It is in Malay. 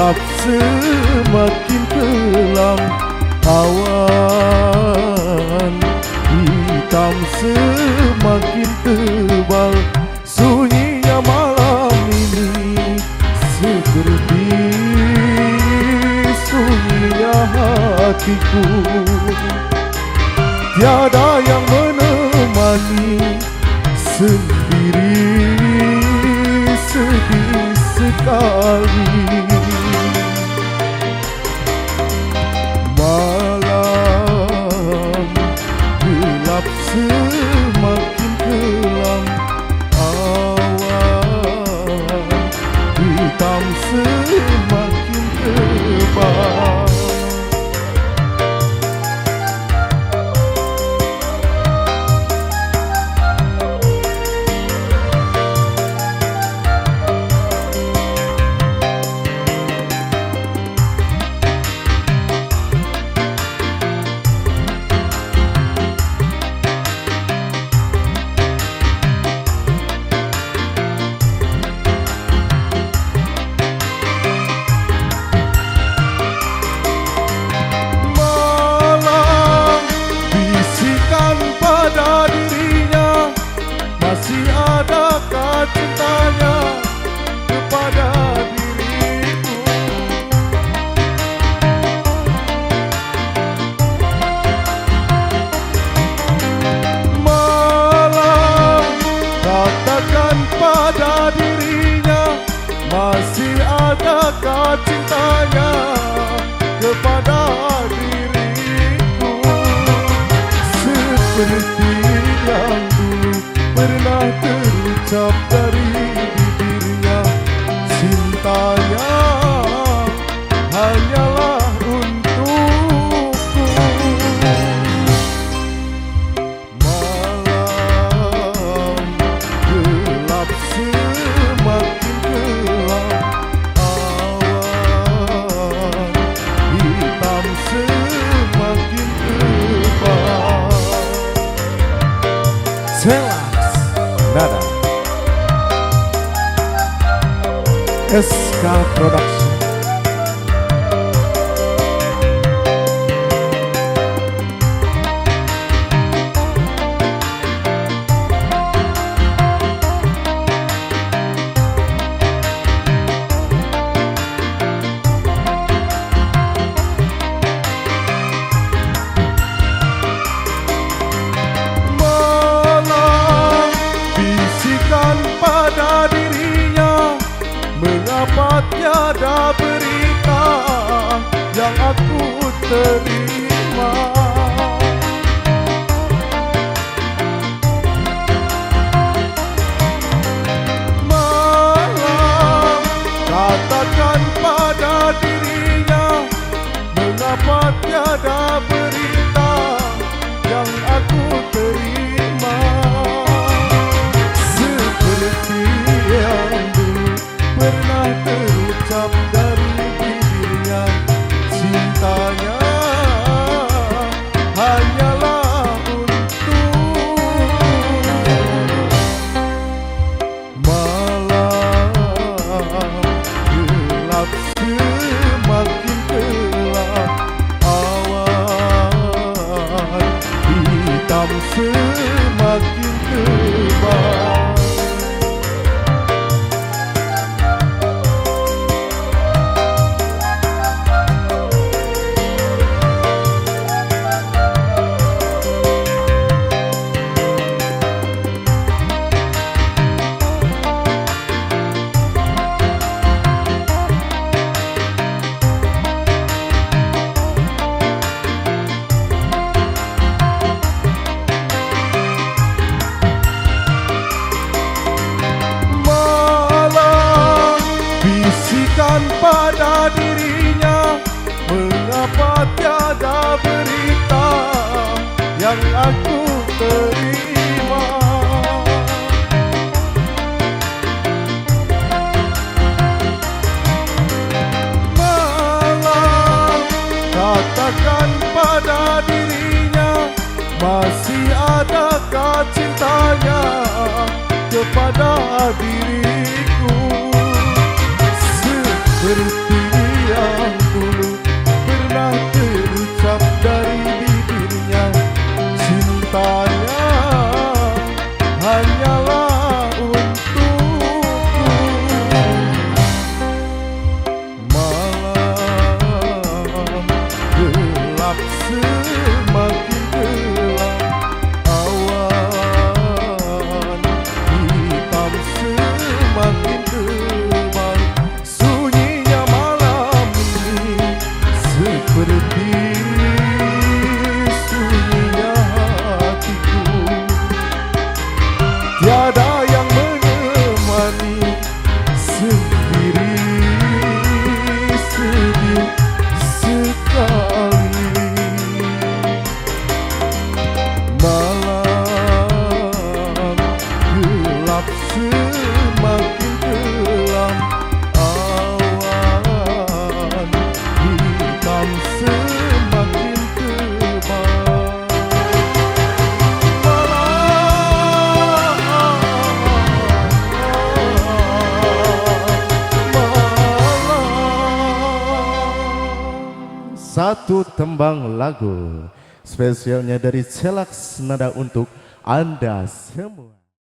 gelap semakin kelam, awan hitam semakin tebal. Sunyinya malam ini seperti sunyinya hatiku. Tiada yang menemani, sendiri sedih sekali. Malam gelap semakin kelam, awan hitam semakin tebal. Masih adakah cintanya kepada diriku? Malam katakan pada dirinya, masih adakah cintanya kepada diriku? Seperti yang dulu pernah terucap dari bibirnya, cintanya hanyalah untukku. Malam gelap semakin gelap, awan hitam semakin tebal. Nada SK Production. Pada dirinya, mengapa tiada berita yang aku terima? Malam katakan pada dirinya, mengapa tiada berita yang aku terima? Yang dulu pernah terucap dari bibirnya, cintanya hanyalah untukku. Malam gelap semakin gelap, awan hitam semakin tebal. Pada dirinya, mengapa tiada berita yang aku terima? Malam katakan pada dirinya, masih adakah cintanya kepada diriku? Seperti gelap semakin kelam, awan hitam semakin tebal. Satu tembang lagu spesialnya dari Celaks Nada untuk Anda semua.